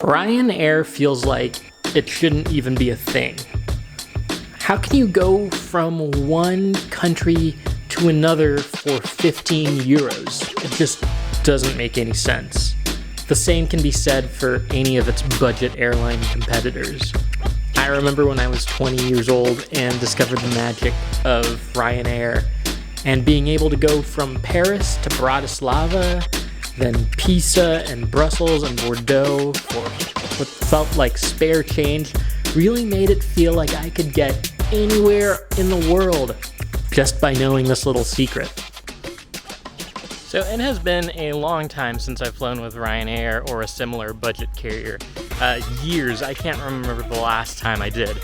RyanAir feels like it shouldn't even be a thing. How can you go from one country to another for 15 euros? It just doesn't make any sense. The same can be said for any of its budget airline competitors. I remember when I was 20 years old and discovered the magic of RyanAir and being able to go from Paris to Bratislava, then Pisa and Brussels and Bordeaux for what felt like spare change really made it feel like I could get anywhere in the world just by knowing this little secret. So it has been a long time since I've flown with RyanAir or a similar budget carrier. Years. I can't remember the last time I did.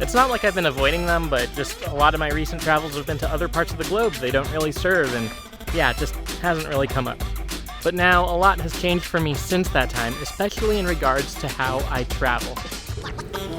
It's not like I've been avoiding them, but just a lot of my recent travels have been to other parts of the globe they don't really serve, and yeah, it just hasn't really come up. But now a lot has changed for me since that time, especially in regards to how I travel.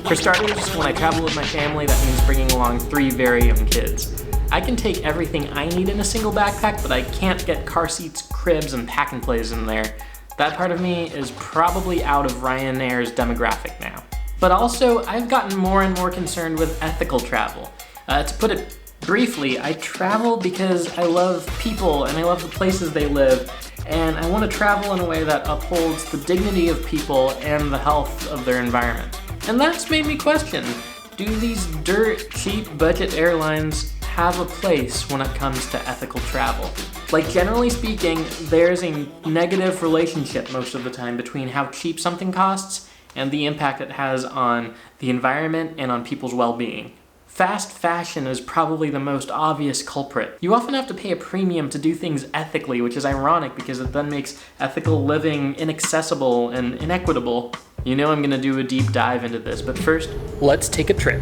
For starters, when I travel with my family, that means bringing along 3 very young kids. I can take everything I need in a single backpack, but I can't get car seats, cribs, and pack-and-plays in there. That part of me is probably out of RyanAir's demographic now. But also, I've gotten more and more concerned with ethical travel. To put it briefly, I travel because I love people and I love the places they live, and I want to travel in a way that upholds the dignity of people and the health of their environment. And that's made me question, do these dirt cheap budget airlines have a place when it comes to ethical travel? Like, generally speaking, there's a negative relationship most of the time between how cheap something costs and the impact it has on the environment and on people's well-being. Fast fashion is probably the most obvious culprit. You often have to pay a premium to do things ethically, which is ironic because it then makes ethical living inaccessible and inequitable. You know I'm gonna do a deep dive into this, but first, let's take a trip.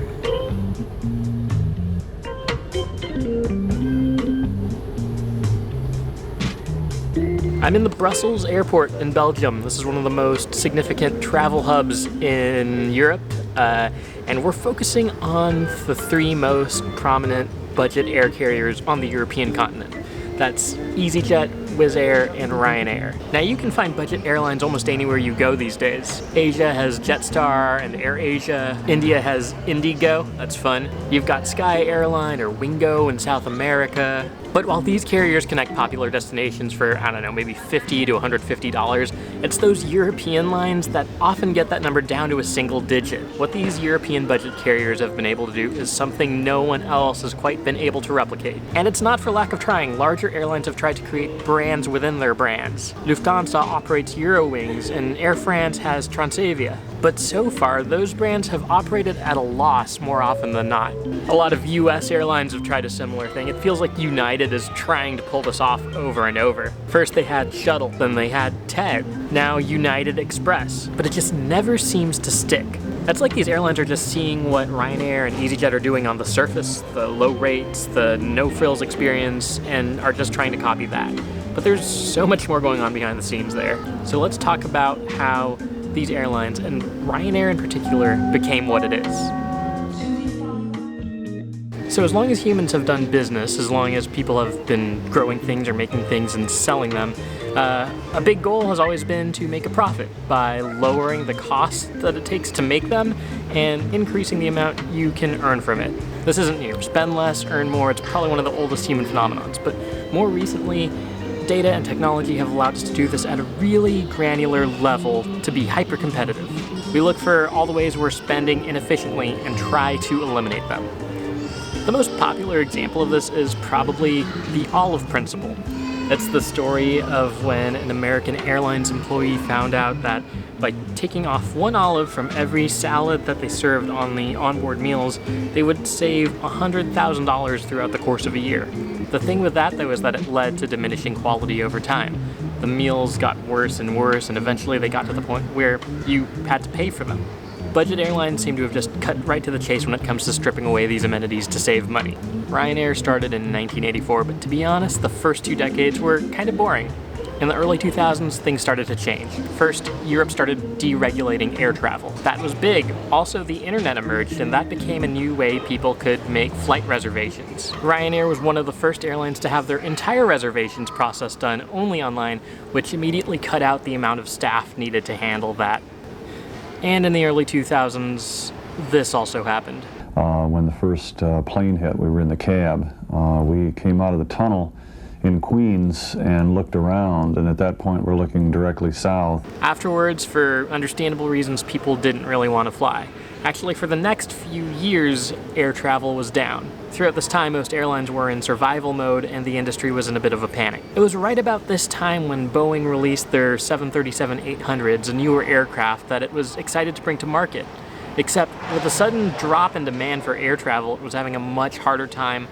I'm in the Brussels airport in Belgium. This is one of the most significant travel hubs in Europe, and we're focusing on the 3 most prominent budget air carriers on the European continent. That's EasyJet, Wizz Air, and RyanAir. Now, you can find budget airlines almost anywhere you go these days. Asia has Jetstar and AirAsia. India has Indigo, that's fun. You've got Sky Airline or Wingo in South America. But while these carriers connect popular destinations for, I don't know, maybe $50 to $150, it's those European lines that often get that number down to a single digit. What these European budget carriers have been able to do is something no one else has quite been able to replicate. And it's not for lack of trying. Larger airlines have tried to create brands within their brands. Lufthansa operates Eurowings, and Air France has Transavia. But so far, those brands have operated at a loss more often than not. A lot of US airlines have tried a similar thing. It feels like United is trying to pull this off over and over. First they had Shuttle, then they had TED, now United Express. But it just never seems to stick. That's like these airlines are just seeing what RyanAir and EasyJet are doing on the surface, the low rates, the no-frills experience, and are just trying to copy that. But there's so much more going on behind the scenes there. So let's talk about how these airlines, and RyanAir in particular, became what it is. So as long as humans have done business, as long as people have been growing things or making things and selling them, a big goal has always been to make a profit by lowering the cost that it takes to make them and increasing the amount you can earn from it. This isn't new. Spend less, earn more. It's probably one of the oldest human phenomenons, but more recently, data and technology have allowed us to do this at a really granular level to be hyper-competitive. We look for all the ways we're spending inefficiently and try to eliminate them. The most popular example of this is probably the olive principle. It's the story of when an American Airlines employee found out that by taking off 1 olive from every salad that they served on the onboard meals, they would save $100,000 throughout the course of a year. The thing with that, though, is that it led to diminishing quality over time. The meals got worse and worse, and eventually they got to the point where you had to pay for them. Budget airlines seem to have just cut right to the chase when it comes to stripping away these amenities to save money. RyanAir started in 1984, but to be honest, the first 2 decades were kind of boring. In the early 2000s, things started to change. First, Europe started deregulating air travel. That was big. Also, the internet emerged, and that became a new way people could make flight reservations. RyanAir was one of the first airlines to have their entire reservations process done only online, which immediately cut out the amount of staff needed to handle that. And in the early 2000s, this also happened. When the first plane hit, we were in the cab. We came out of the tunnel in Queens and looked around, and at that point we're looking directly south. Afterwards, for understandable reasons, people didn't really want to fly. Actually, for the next few years, air travel was down. Throughout this time, most airlines were in survival mode and the industry was in a bit of a panic. It was right about this time when Boeing released their 737-800s, a newer aircraft that it was excited to bring to market. Except with a sudden drop in demand for air travel, it was having a much harder time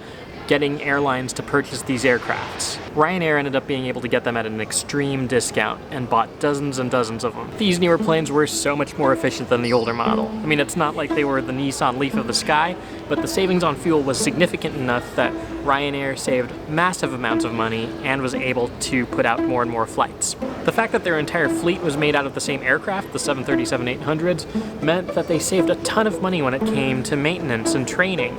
getting airlines to purchase these aircrafts. RyanAir ended up being able to get them at an extreme discount and bought dozens and dozens of them. These newer planes were so much more efficient than the older model. I mean, it's not like they were the Nissan Leaf of the sky, but the savings on fuel was significant enough that RyanAir saved massive amounts of money and was able to put out more and more flights. The fact that their entire fleet was made out of the same aircraft, the 737-800s, meant that they saved a ton of money when it came to maintenance and training.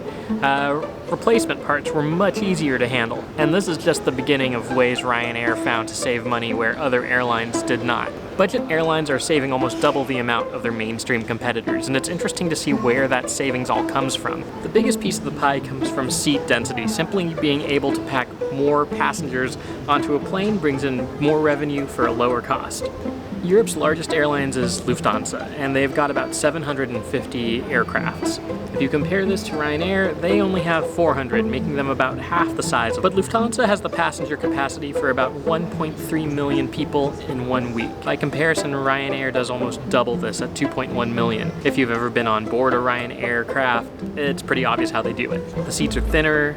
Replacement parts were much easier to handle, and this is just the beginning of ways RyanAir found to save money where other airlines did not. Budget airlines are saving almost double the amount of their mainstream competitors, and it's interesting to see where that savings all comes from. The biggest piece of the pie comes from seat density. Simply being able to pack more passengers onto a plane brings in more revenue for a lower cost. Europe's largest airlines is Lufthansa, and they've got about 750 aircrafts. If you compare this to RyanAir, they only have 400, making them about half the size. But Lufthansa has the passenger capacity for about 1.3 million people in 1 week. By comparison, RyanAir does almost double this at 2.1 million. If you've ever been on board a RyanAir craft, it's pretty obvious how they do it. The seats are thinner,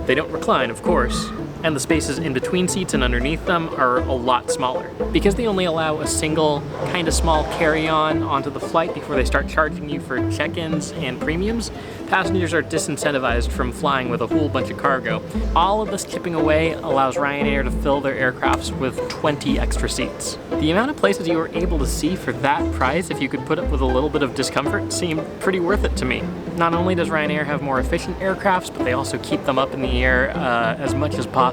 they don't recline, of course, and the spaces in between seats and underneath them are a lot smaller. Because they only allow a single, kind of small carry-on onto the flight before they start charging you for check-ins and premiums, passengers are disincentivized from flying with a whole bunch of cargo. All of this chipping away allows RyanAir to fill their aircrafts with 20 extra seats. The amount of places you were able to see for that price, if you could put up with a little bit of discomfort, seemed pretty worth it to me. Not only does RyanAir have more efficient aircrafts, but they also keep them up in the air as much as possible.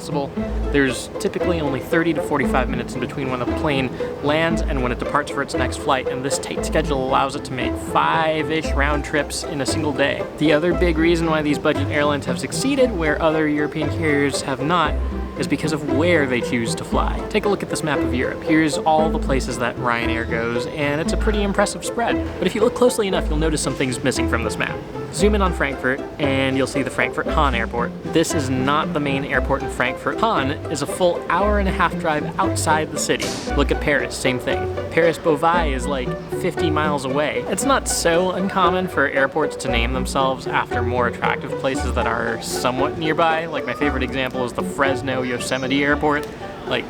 There's typically only 30 to 45 minutes in between when a plane lands and when it departs for its next flight, and this tight schedule allows it to make 5-ish round trips in a single day. The other big reason why these budget airlines have succeeded where other European carriers have not is because of where they choose to fly. Take a look at this map of Europe. Here's all the places that RyanAir goes, and it's a pretty impressive spread. But if you look closely enough, you'll notice some things missing from this map. Zoom in on Frankfurt, and you'll see the Frankfurt-Hahn airport. This is not the main airport in Frankfurt. Hahn is a full hour-and-a-half drive outside the city. Look at Paris, same thing. Paris-Beauvais is like 50 miles away. It's not so uncommon for airports to name themselves after more attractive places that are somewhat nearby. Like my favorite example is the Fresno Yosemite Airport. Like,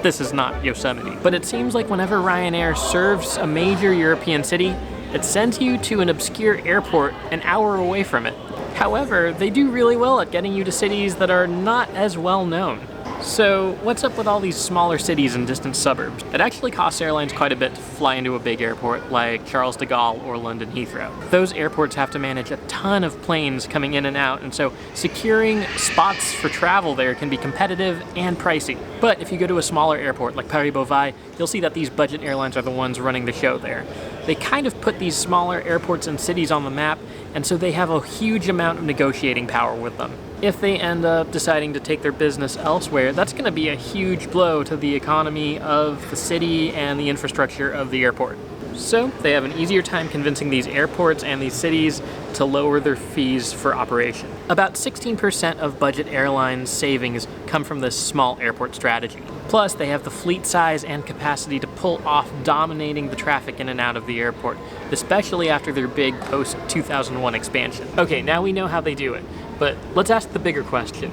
this is not Yosemite. But it seems like whenever RyanAir serves a major European city, it sends you to an obscure airport an hour away from it. However, they do really well at getting you to cities that are not as well known. So what's up with all these smaller cities and distant suburbs? It actually costs airlines quite a bit to fly into a big airport like Charles de Gaulle or London Heathrow. Those airports have to manage a ton of planes coming in and out, and so securing spots for travel there can be competitive and pricey. But if you go to a smaller airport like Paris-Beauvais, you'll see that these budget airlines are the ones running the show there. They kind of put these smaller airports and cities on the map, and so they have a huge amount of negotiating power with them. If they end up deciding to take their business elsewhere, that's going to be a huge blow to the economy of the city and the infrastructure of the airport. So they have an easier time convincing these airports and these cities to lower their fees for operation. About 16% of budget airlines' savings come from this small airport strategy. Plus, they have the fleet size and capacity to pull off dominating the traffic in and out of the airport, especially after their big post-2001 expansion. Okay, now we know how they do it, but let's ask the bigger question.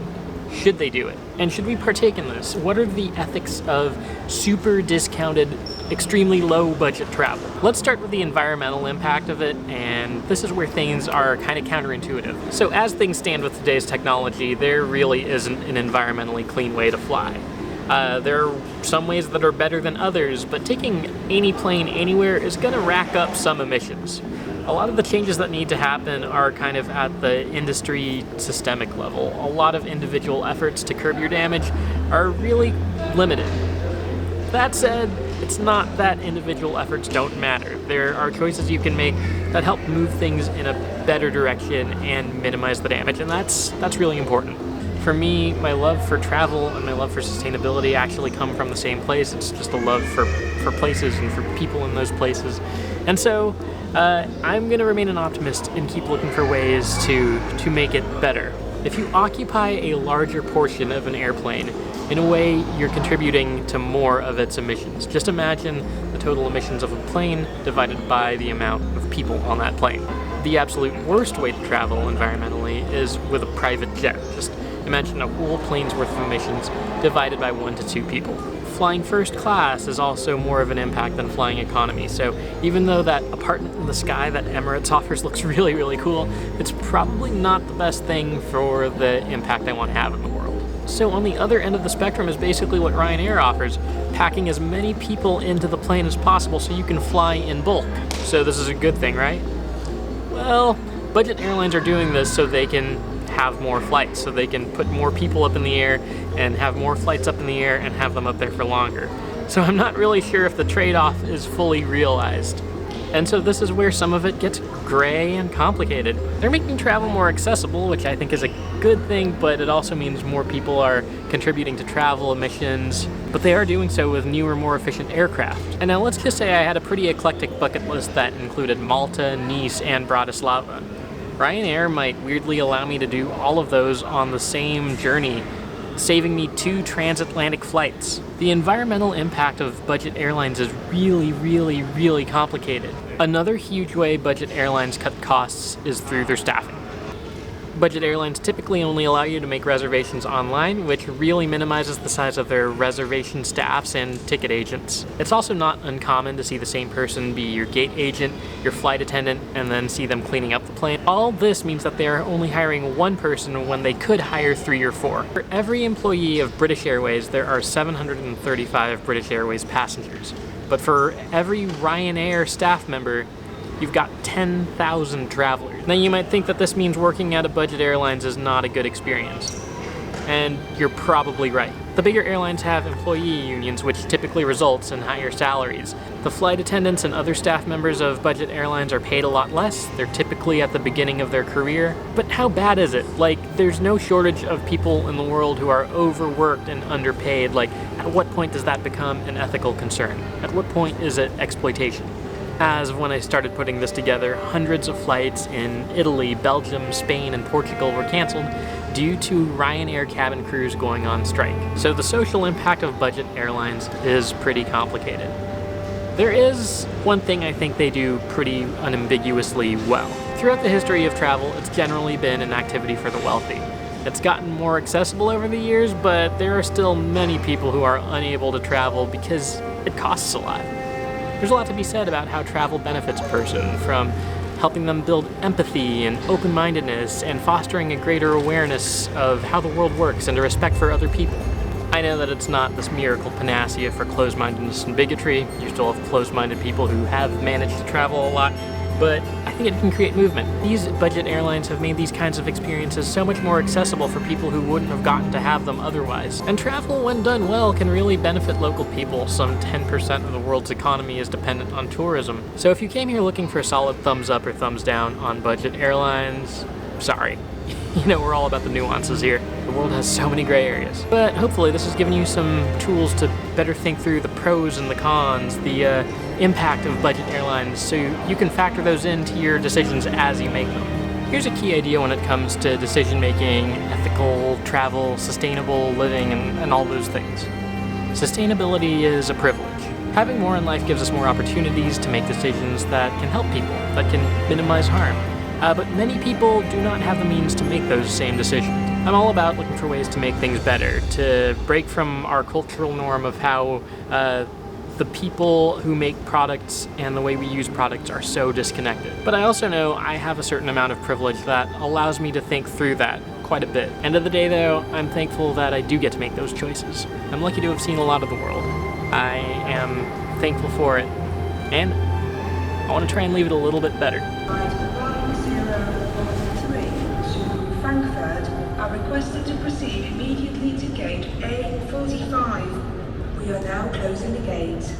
Should they do it? And should we partake in this? What are the ethics of super discounted, extremely low budget travel? Let's start with the environmental impact of it, and this is where things are kind of counterintuitive. So as things stand with today's technology, there really isn't an environmentally clean way to fly. There are some ways that are better than others, but taking any plane anywhere is going to rack up some emissions. A lot of the changes that need to happen are kind of at the industry systemic level. A lot of individual efforts to curb your damage are really limited. That said, it's not that individual efforts don't matter. There are choices you can make that help move things in a better direction and minimize the damage, and that's really important. For me, my love for travel and my love for sustainability actually come from the same place. It's just a love for places and for people in those places. And so I'm going to remain an optimist and keep looking for ways to make it better. If you occupy a larger portion of an airplane, in a way you're contributing to more of its emissions. Just imagine the total emissions of a plane divided by the amount of people on that plane. The absolute worst way to travel environmentally is with a private jet. Just imagine a whole plane's worth of emissions divided by 1 to 2 people. Flying first class is also more of an impact than flying economy, so even though that apartment in the sky that Emirates offers looks really, really cool, it's probably not the best thing for the impact I want to have in the world. So on the other end of the spectrum is basically what RyanAir offers, packing as many people into the plane as possible so you can fly in bulk. So this is a good thing, right? Well, budget airlines are doing this so they can have more flights, so they can put more people up in the air and have more flights up in the air and have them up there for longer. So I'm not really sure if the trade-off is fully realized. And so this is where some of it gets gray and complicated. They're making travel more accessible, which I think is a good thing, but it also means more people are contributing to travel emissions, but they are doing so with newer, more efficient aircraft. And now let's just say I had a pretty eclectic bucket list that included Malta, Nice, and Bratislava. RyanAir might weirdly allow me to do all of those on the same journey, saving me 2 transatlantic flights. The environmental impact of budget airlines is really, really, really complicated. Another huge way budget airlines cut costs is through their staffing. Budget airlines typically only allow you to make reservations online, which really minimizes the size of their reservation staffs and ticket agents. It's also not uncommon to see the same person be your gate agent, your flight attendant, and then see them cleaning up the plane. All this means that they are only hiring 1 person when they could hire 3 or 4. For every employee of British Airways, there are 735 British Airways passengers. But for every RyanAir staff member, you've got 10,000 travelers. Now you might think that this means working at a budget airlines is not a good experience. And you're probably right. The bigger airlines have employee unions, which typically results in higher salaries. The flight attendants and other staff members of budget airlines are paid a lot less. They're typically at the beginning of their career. But how bad is it? Like, there's no shortage of people in the world who are overworked and underpaid. Like, at what point does that become an ethical concern? At what point is it exploitation? As of when I started putting this together, hundreds of flights in Italy, Belgium, Spain, and Portugal were canceled due to RyanAir cabin crews going on strike. So the social impact of budget airlines is pretty complicated. There is one thing I think they do pretty unambiguously well. Throughout the history of travel, it's generally been an activity for the wealthy. It's gotten more accessible over the years, but there are still many people who are unable to travel because it costs a lot. There's a lot to be said about how travel benefits a person, from helping them build empathy and open-mindedness and fostering a greater awareness of how the world works and a respect for other people. I know that it's not this miracle panacea for closed-mindedness and bigotry. You still have closed-minded people who have managed to travel a lot, but I think it can create movement. These budget airlines have made these kinds of experiences so much more accessible for people who wouldn't have gotten to have them otherwise. And travel, when done well, can really benefit local people. Some 10% of the world's economy is dependent on tourism. So if you came here looking for a solid thumbs up or thumbs down on budget airlines, sorry. You know, we're all about the nuances here. The world has so many gray areas. But hopefully this has given you some tools to better think through the pros and the cons, the impact of budget airlines, so you can factor those into your decisions as you make them. Here's a key idea when it comes to decision making, ethical travel, sustainable living, and all those things. Sustainability is a privilege. Having more in life gives us more opportunities to make decisions that can help people, that can minimize harm. But many people do not have the means to make those same decisions. I'm all about looking for ways to make things better, to break from our cultural norm of how the people who make products and the way we use products are so disconnected. But I also know I have a certain amount of privilege that allows me to think through that quite a bit. End of the day though, I'm thankful that I do get to make those choices. I'm lucky to have seen a lot of the world. I am thankful for it, and I want to try and leave it a little bit better. Flight 1013 to Frankfurt are requested to proceed immediately to gate A45. We are now closing the gate.